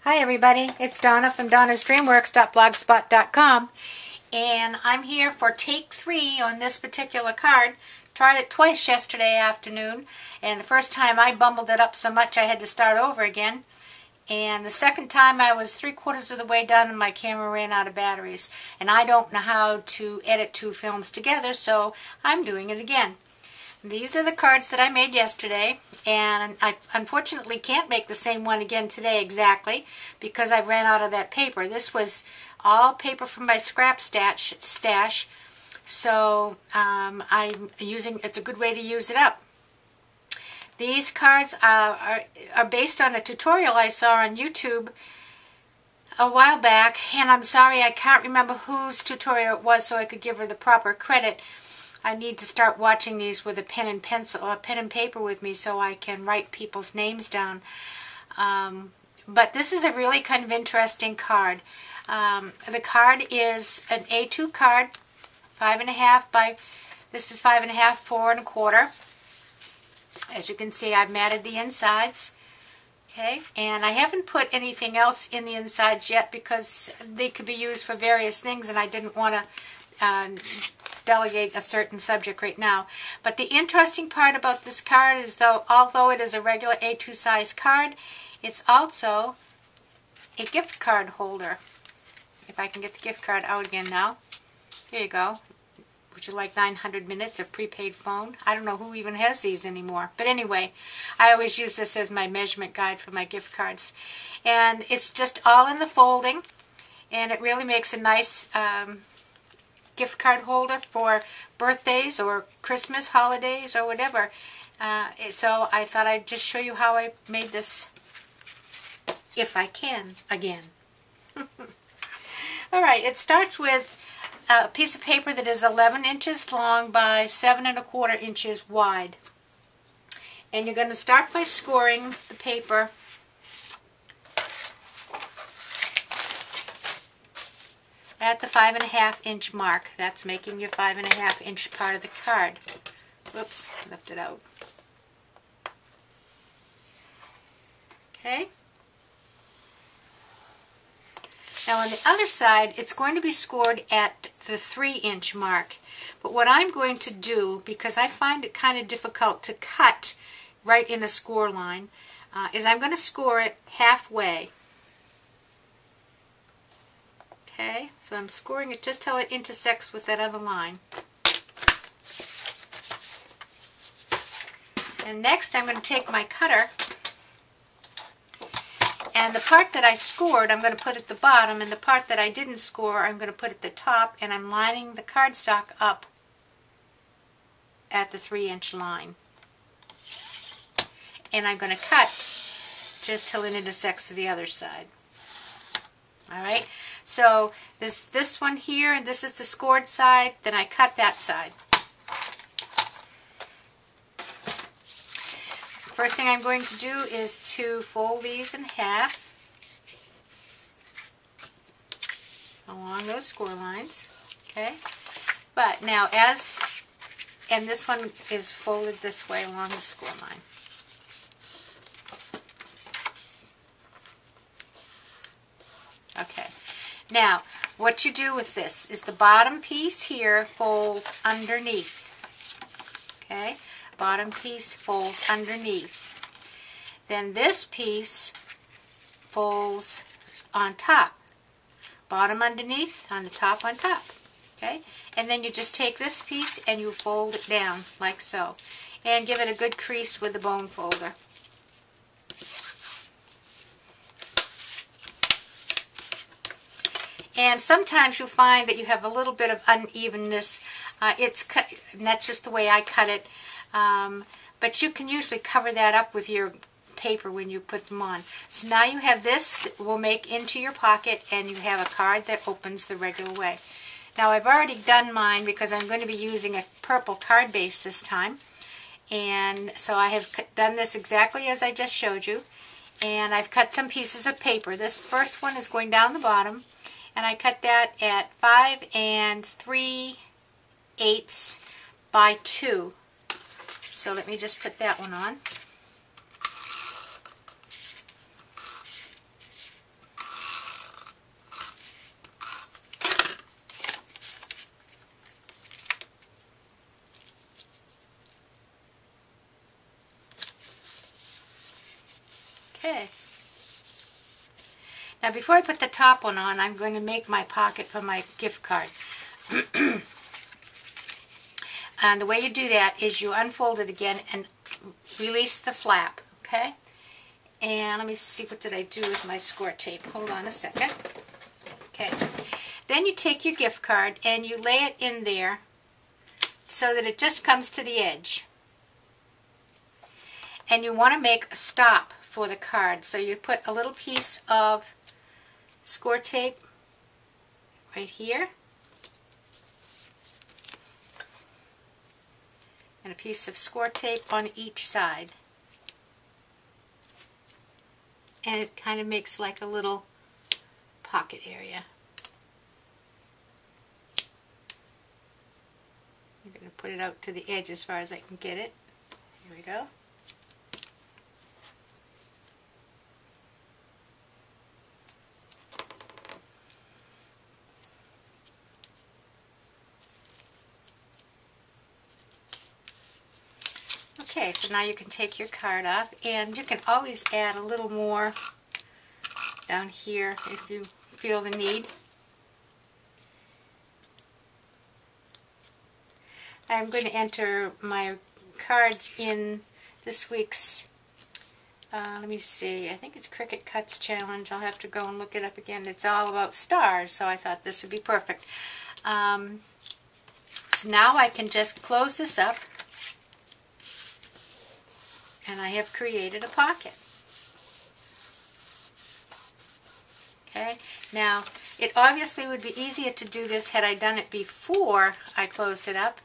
Hi everybody, it's Donna from donnasdreamworks.blogspot.com, and I'm here for take 3 on this particular card. Tried it twice yesterday afternoon, and the first time I bumbled it up so much I had to start over again, and the second time I was 3/4 of the way done and my camera ran out of batteries, and I don't know how to edit 2 films together, so I'm doing it again. These are the cards that I made yesterday, and I unfortunately can't make the same one again today exactly because I ran out of that paper. This was all paper from my scrap stash, so I'm using, it's a good way to use it up. These cards are based on a tutorial I saw on YouTube a while back, and I'm sorry I can't remember whose tutorial it was so I could give her the proper credit. I need to start watching these with a pen and pencil, a pen and paper with me so I can write people's names down. But this is a really kind of interesting card. The card is an A2 card, 5.5 by, this is 5.5, 4 1/4. As you can see, I've matted the insides. Okay, and I haven't put anything else in the insides yet because they could be used for various things and I didn't want to delegate a certain subject right now. But the interesting part about this card is, although it is a regular A2 size card, it's also a gift card holder. If I can get the gift card out again now. Here you go. Would you like 900 minutes of prepaid phone? I don't know who even has these anymore. But anyway, I always use this as my measurement guide for my gift cards. And it's just all in the folding, and it really makes a nice gift card holder for birthdays or Christmas, holidays, or whatever. So I thought I'd just show you how I made this, if I can, again. Alright, it starts with a piece of paper that is 11 inches long by 7 1/4 inches wide. And you're going to start by scoring the paper at the 5.5 inch mark. That's making your 5.5 inch part of the card. Whoops, left it out. Okay. Now on the other side, it's going to be scored at the 3 inch mark. But what I'm going to do, because I find it kind of difficult to cut right in a score line, is I'm going to score it halfway. Okay, so I'm scoring it just till it intersects with that other line. And next I'm going to take my cutter, and the part that I scored I'm going to put at the bottom, and the part that I didn't score I'm going to put at the top, and I'm lining the cardstock up at the 3 inch line. And I'm going to cut just till it intersects to the other side. Alright, so this one here, and this is the scored side, then I cut that side. First thing I'm going to do is to fold these in half along those score lines. Okay, but now and this one is folded this way along the score line. Okay, now what you do with this is the bottom piece here folds underneath. Okay, bottom piece folds underneath. Then this piece folds on top. Bottom underneath, on the top on top. Okay, and then you just take this piece and you fold it down like so. And give it a good crease with the bone folder. And sometimes you'll find that you have a little bit of unevenness. It's cut, and that's just the way I cut it. But you can usually cover that up with your paper when you put them on. So now you have this that will make into your pocket, and you have a card that opens the regular way. Now I've already done mine because I'm going to be using a purple card base this time. And so I have done this exactly as I just showed you. And I've cut some pieces of paper. This first one is going down the bottom. And I cut that at 5 3/8 by 2. So let me just put that one on. Okay. Now before I put the top one on, I'm going to make my pocket for my gift card. And the way you do that is you unfold it again and release the flap, okay? And let me see, what did I do with my score tape? Hold on a second. Okay. Then you take your gift card and you lay it in there so that it just comes to the edge. And you want to make a stop for the card. So you put a little piece of score tape right here. And a piece of score tape on each side. And it kind of makes like a little pocket area. I'm going to put it out to the edge as far as I can get it. Here we go. Okay, so now you can take your card off, and you can always add a little more down here if you feel the need. I'm going to enter my cards in this week's, let me see, I think it's Cricut Cuts Challenge. I'll have to go and look it up again. It's all about stars, so I thought this would be perfect. So now I can just close this up, and I have created a pocket. Okay, now it obviously would be easier to do this had I done it before I closed it up,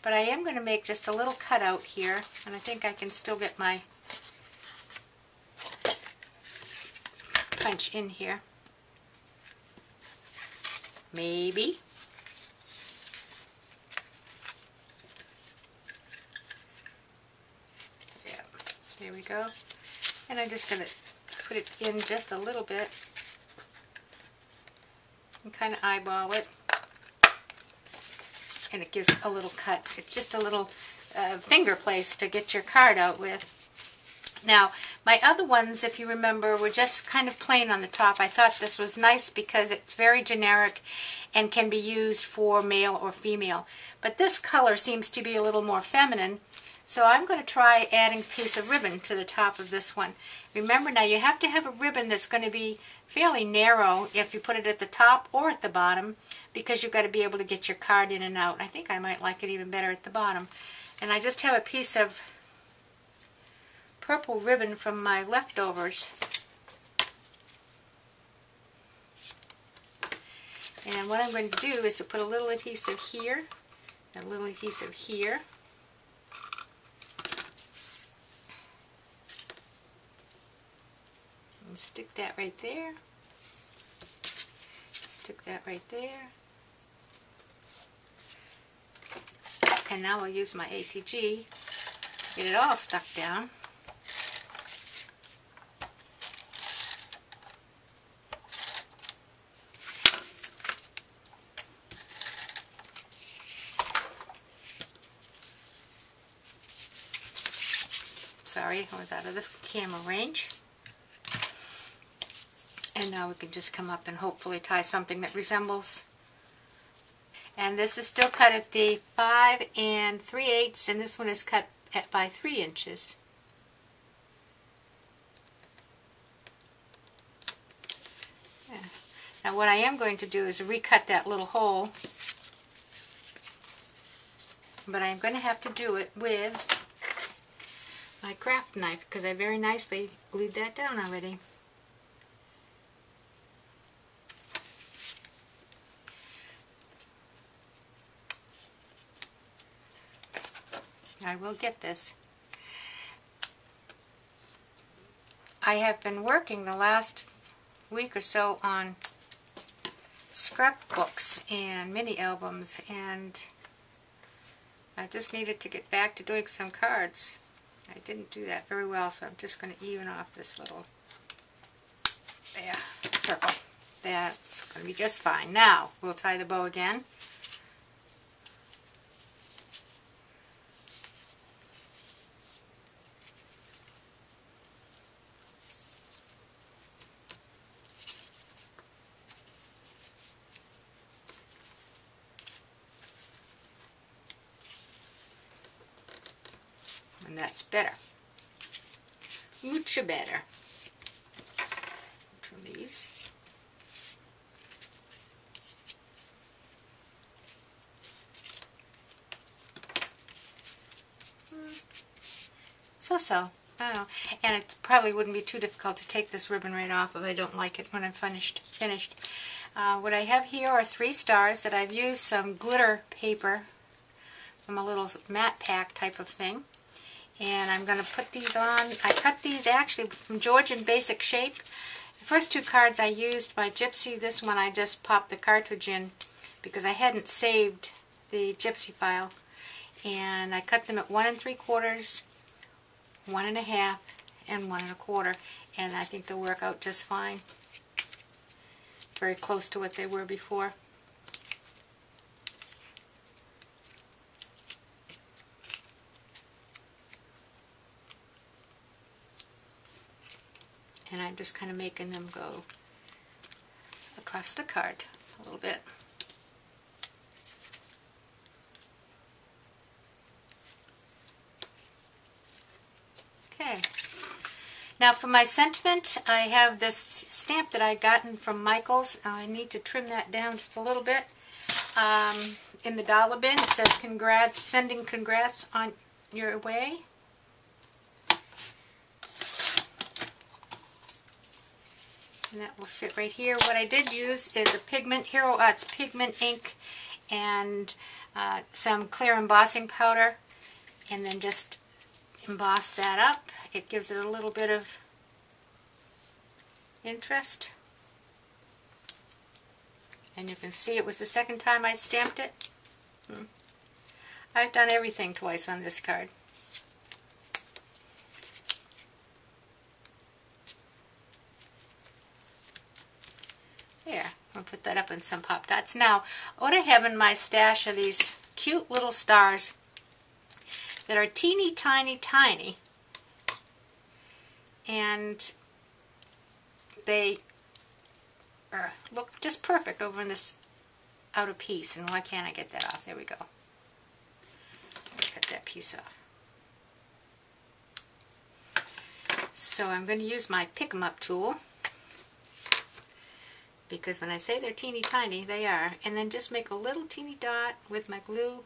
but I am going to make just a little cutout here, and I think I can still get my punch in here. Maybe. Yeah, there we go. And I'm just going to put it in just a little bit and kind of eyeball it. And it gives a little cut. It's just a little finger place to get your card out with. Now, my other ones, if you remember, were just kind of plain on the top. I thought this was nice because it's very generic and can be used for male or female. But this color seems to be a little more feminine, so I'm going to try adding a piece of ribbon to the top of this one. Remember now, you have to have a ribbon that's going to be fairly narrow if you put it at the top or at the bottom, because you've got to be able to get your card in and out. I think I might like it even better at the bottom. And I just have a piece of purple ribbon from my leftovers. And what I'm going to do is to put a little adhesive here, and a little adhesive here. And stick that right there. Stick that right there. And now I'll use my ATG to get it all stuck down. Sorry, I was out of the camera range. And now we can just come up and hopefully tie something that resembles. And this is still cut at the 5 3/8, and this one is cut by 3 inches. Yeah. Now what I am going to do is recut that little hole, but I'm going to have to do it with my craft knife because I very nicely glued that down already. I will get this. I have been working the last week or so on scrapbooks and mini albums, and I just needed to get back to doing some cards. I didn't do that very well, so I'm just going to even off this little circle. That's going to be just fine. Now we'll tie the bow again. And that's better. Mucho better. Trim these. So-so. I don't know. And it probably wouldn't be too difficult to take this ribbon right off if I don't like it when I'm finished. What I have here are 3 stars that I've used some glitter paper from a little matte pack type of thing. And I'm going to put these on. I cut these actually from Georgian Basic Shape. The first 2 cards I used by Gypsy. This one I just popped the cartridge in because I hadn't saved the Gypsy file. And I cut them at 1 3/4, 1 1/2, and 1 1/4. And I think they'll work out just fine. Very close to what they were before. And I'm just kind of making them go across the card a little bit. Okay. Now for my sentiment, I have this stamp that I've gotten from Michael's. I need to trim that down just a little bit. In the dollar bin it says congrats, sending congrats on your way. And that will fit right here. What I did use is a pigment, Hero Arts pigment ink, and some clear embossing powder, and then just emboss that up. It gives it a little bit of interest. And you can see it was the second time I stamped it. I've done everything twice on this card. There, I'll put that up in some pop dots. Now, what I have in my stash are these cute little stars that are teeny tiny tiny, and they look just perfect over in this outer piece. And why can't I get that off? There we go. Cut that piece off. So I'm going to use my pick 'em up tool, because when I say they're teeny tiny, they are. And then just make a little teeny dot with my glue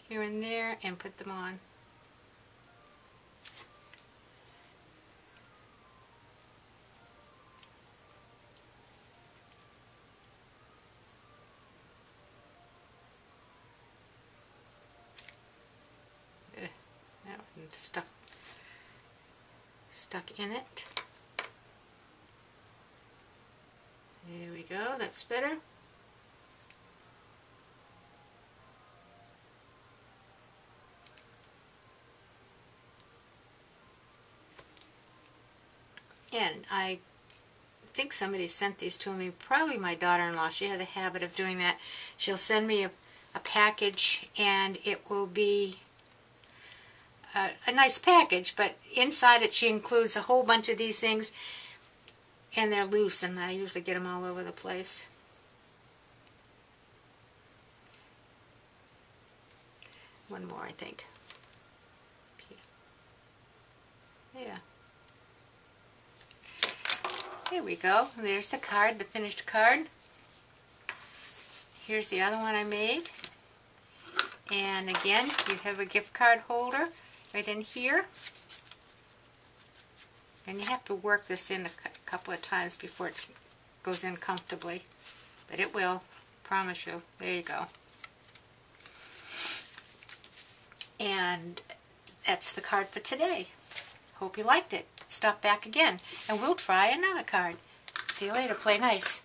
here and there and put them on. That one stuck in it. There we go, that's better. And I think somebody sent these to me, probably my daughter-in-law. She has a habit of doing that. She'll send me a package, and it will be a nice package, but inside it she includes a whole bunch of these things, and they're loose, and I usually get them all over the place. One more, I think. Yeah. There we go. There's the card, the finished card. Here's the other one I made. And again, you have a gift card holder right in here. And you have to work this in a couple of times before it goes in comfortably. But it will, promise you. There you go. And that's the card for today. Hope you liked it. Stop back again, and we'll try another card. See you later. Play nice.